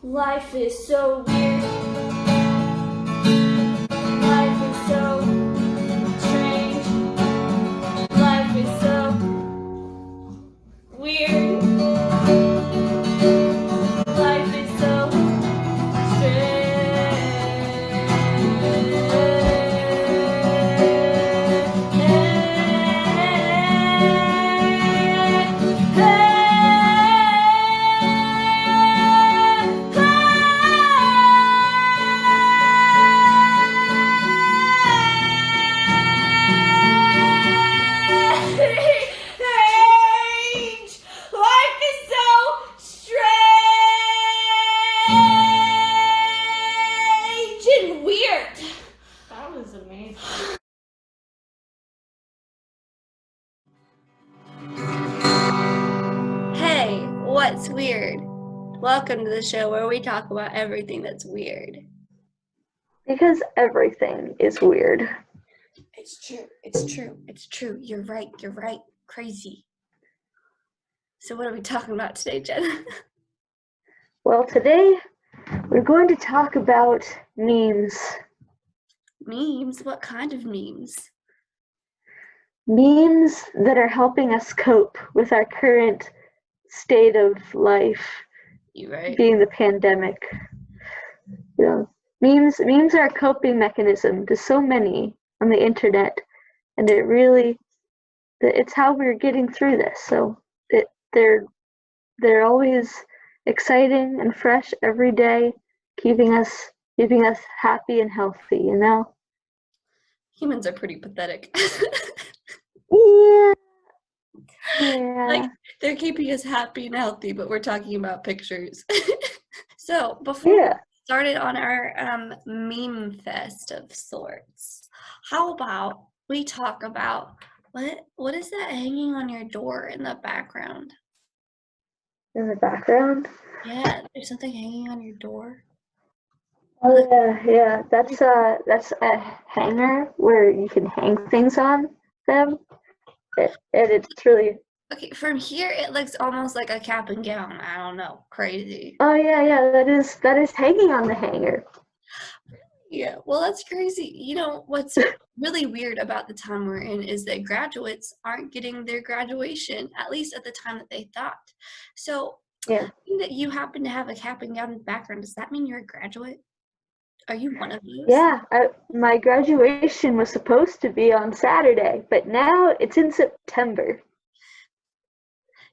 Life is so weird. Life is so strange. Life is so weird. Life is so strange. Life is so strange and weird. That was amazing. Hey, what's weird? Welcome to the show where we talk about everything that's weird. Because everything is weird. It's true. You're right. Crazy. So what are we talking about today, Jenna? Well, today we're going to talk about memes. Memes? What kind of memes? Memes that are helping us cope with our current state of life, You right? being the pandemic. You know, memes are a coping mechanism to so many on the internet, and it's how we're getting through this. So they're always exciting and fresh every day, keeping us happy and healthy, you know? Humans are pretty pathetic. Yeah. Like, they're keeping us happy and healthy, but we're talking about pictures. So before we started on our meme fest of sorts, how about we talk about what is that hanging on your door in the background? In the background? Yeah, there's something hanging on your door. Oh yeah. That's a hanger where you can hang things on them. And it's really Okay, from here it looks almost like a cap and gown. I don't know, crazy. Oh yeah, that is hanging on the hanger. Yeah, well, that's crazy. You know, what's really weird about the time we're in is that graduates aren't getting their graduation, at least at the time that they thought. So, Yeah. that you happen to have a cap and gown background, does that mean you're a graduate? Are you one of those? Yeah, my graduation was supposed to be on Saturday, but now it's in September.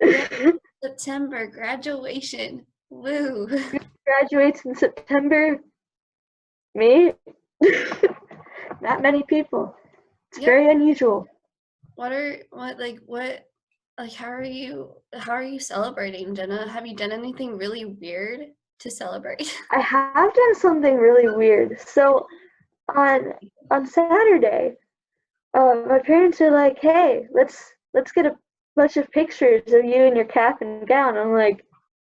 Yeah, September graduation. Woo. Who graduates in September? Me? Not many people. It's very unusual. How are you celebrating, Jenna? Have you done anything really weird to celebrate? I have done something really weird. So on Saturday, my parents are like, "Hey, let's get a bunch of pictures of you in your cap and gown." I'm like,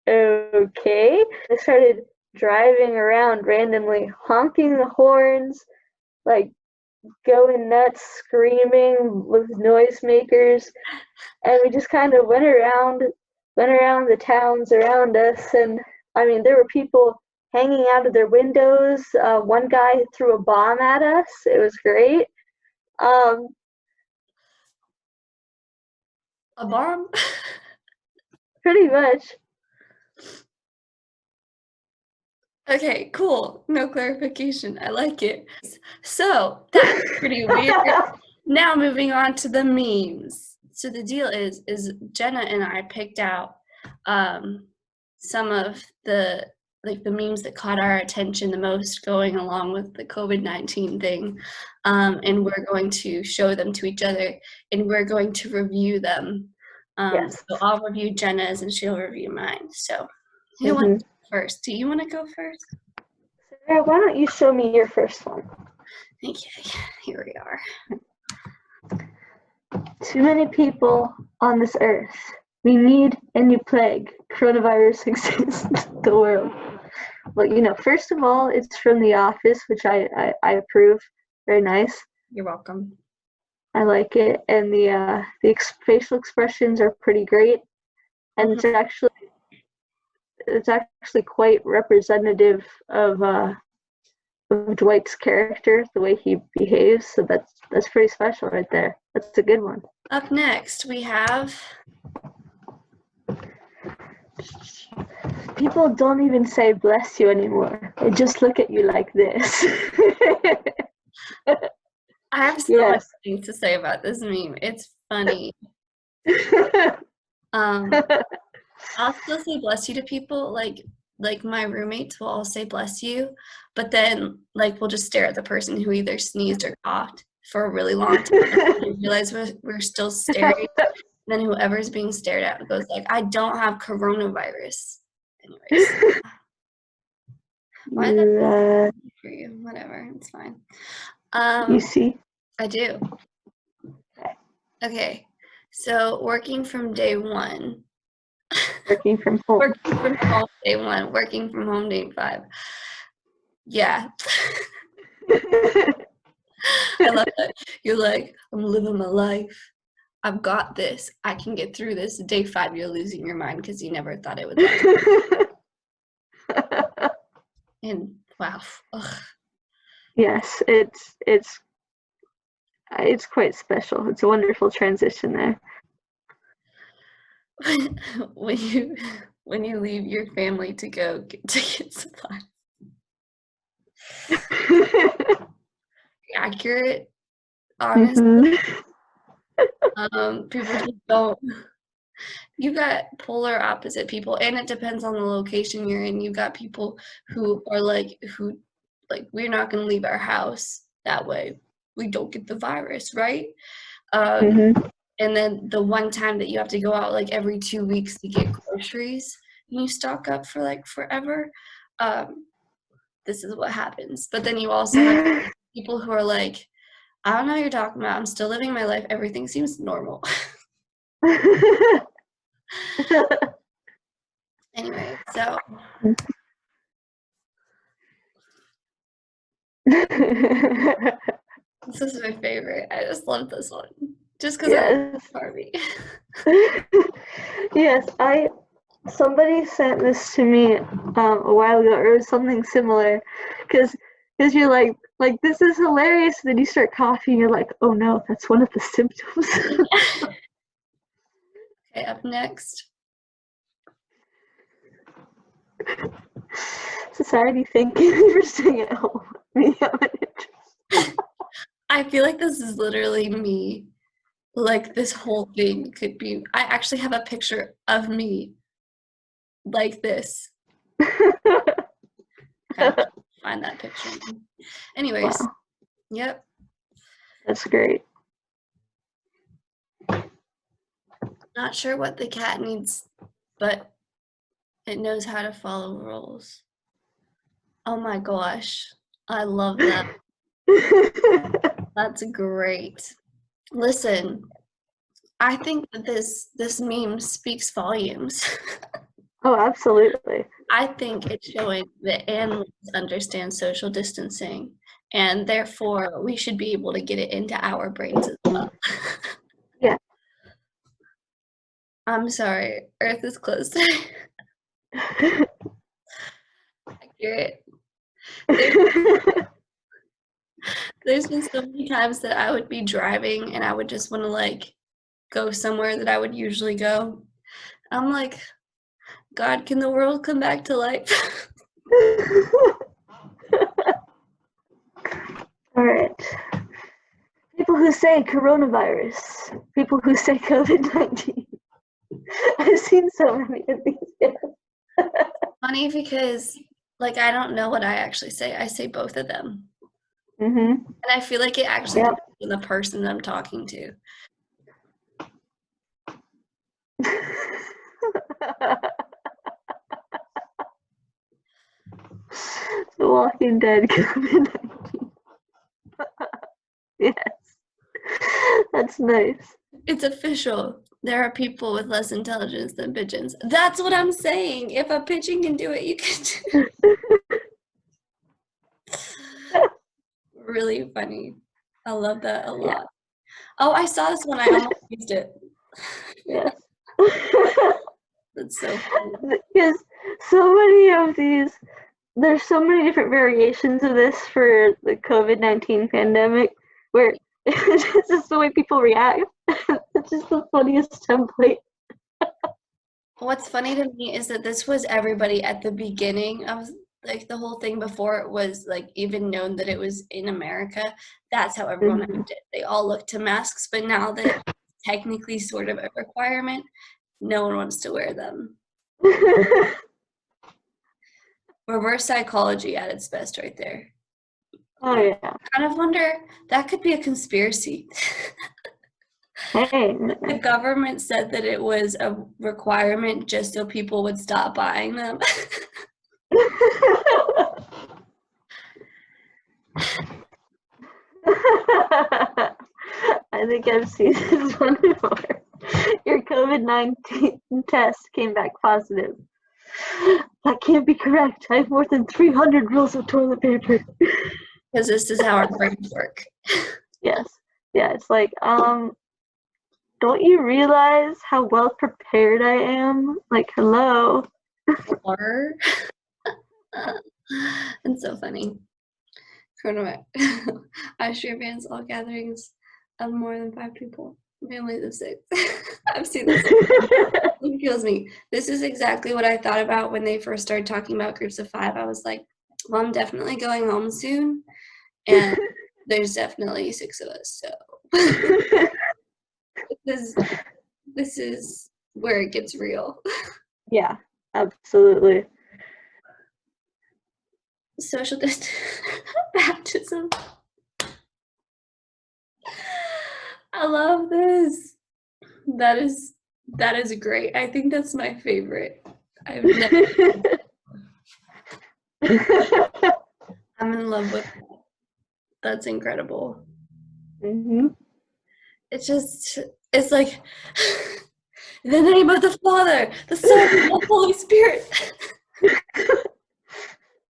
"Okay." They started driving around randomly, honking the horns, like going nuts, screaming with noisemakers, and we just kind of went around the towns around us. And I mean, there were people hanging out of their windows. One guy threw a bomb at us. It was great. A bomb? Pretty much. Okay, cool. No clarification. I like it. So that's pretty weird. Now moving on to the memes. So the deal is Jenna and I picked out some of the memes that caught our attention the most going along with the COVID-19 thing. And we're going to show them to each other and we're going to review them. Yes. So I'll review Jenna's and she'll review mine. So who wants to go first? Do you want to go first? Sarah, why don't you show me your first one? Okay, here we are. Too many people on this earth. We need a new plague. Coronavirus exists in the world. Well, you know, first of all, it's from The Office, which I approve. Very nice. You're welcome. I like it, and the facial expressions are pretty great, and it's actually it's actually quite representative of Dwight's character, the way he behaves. So that's pretty special right there. That's a good one. Up next, we have people don't even say bless you anymore. They just look at you like this. I have so much things to say about this meme. It's funny. I'll still say bless you to people. Like my roommates will all say bless you, but then like we'll just stare at the person who either sneezed or coughed for a really long time and realize we're still staring. And then whoever's being stared at goes like, I don't have coronavirus. Anyways. Why is that for you? Whatever, it's fine. You see? I do. Okay. So working from day one. Working from home. Working from home day 1, working from home day 5. Yeah. I love that. You're like, I'm living my life. I've got this. I can get through this. Day 5, you're losing your mind because you never thought it would last. And wow. Ugh. Yes, it's quite special. It's a wonderful transition there. when you leave your family to go to get supplies. Accurate, honestly. People just don't. You got polar opposite people, and it depends on the location you're in. You got people who are like we're not going to leave our house, that way we don't get the virus, right? And then the one time that you have to go out like every 2 weeks to get groceries and you stock up for like forever, this is what happens. But then you also have people who are like, I don't know what you're talking about. I'm still living my life. Everything seems normal. Anyway, so. This is my favorite. I just love this one. Just because I love Barbie. Yes, somebody sent this to me a while ago, or it was something similar, because you're like this is hilarious, and then you start coughing, you're like, oh no, that's one of the symptoms. Okay, up next. Society, thank you for staying at home. I feel like this is literally me. Like this whole thing could be. I actually have a picture of me like this. Find that picture. Anyways, wow. Yep. That's great. Not sure what the cat needs, but it knows how to follow rules. Oh my gosh. I love that. That's great. Listen, I think that this meme speaks volumes. Oh, absolutely. I think it's showing that animals understand social distancing, and therefore we should be able to get it into our brains as well. Yeah. I'm sorry, Earth is closed. Accurate. There's been so many times that I would be driving and I would just want to like go somewhere that I would usually go. I'm like, God, can the world come back to life? All right. People who say coronavirus. People who say COVID-19. I've seen so many of these. Funny because, like, I don't know what I actually say. I say both of them. And I feel like it actually depends on the person I'm talking to. The Walking Dead COVID-19. Yes. That's nice. It's official. There are people with less intelligence than pigeons. That's what I'm saying. If a pigeon can do it, you can do it. Really funny. I love that a lot. Yeah. Oh, I saw this one. I almost used it. Yes. That's so funny. so many of these. There's so many different variations of this for the COVID-19 pandemic, where it's just the way people react. It's just the funniest template. What's funny to me is that this was everybody at the beginning of like the whole thing before it was like even known that it was in America. That's how everyone acted. They all looked to masks, but now that it's technically sort of a requirement, no one wants to wear them. Reverse psychology at its best right there. Oh yeah. I kind of wonder, that could be a conspiracy. Hey. The government said that it was a requirement just so people would stop buying them. I think I've seen this one before. Your COVID-19 test came back positive. That can't be correct. I have more than 300 rolls of toilet paper. Because this is how our brains work. Yes. Yeah, it's like, don't you realize how well prepared I am? Like, hello. Or it's so funny. I stream bans all gatherings of more than 5 people. Families of 6. I've seen this. It kills me. This is exactly what I thought about when they first started talking about groups of 5. I was like, well, I'm definitely going home soon. And there's definitely 6 of us. So this is where it gets real. Yeah, absolutely. Social distance baptism. I love this. That is great. I think that's my favorite. I've never I'm in love with that. That's incredible. It's like in the name of the Father, the Son, and the Holy Spirit.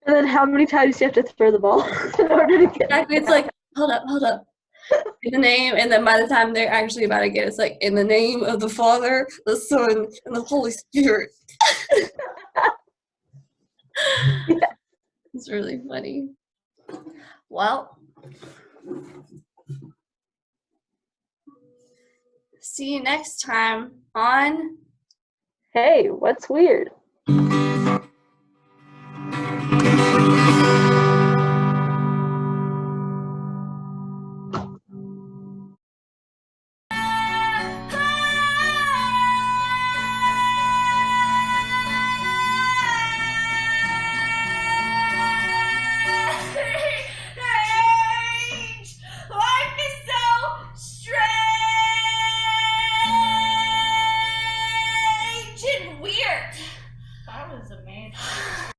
And then how many times do you have to throw the ball in order to get Exactly. It's like, hold up. In the name, and then by the time they're actually about to get it, it's like, in the name of the Father, the Son, and the Holy Spirit. Yeah. It's really funny. Well, see you next time on Hey, what's weird?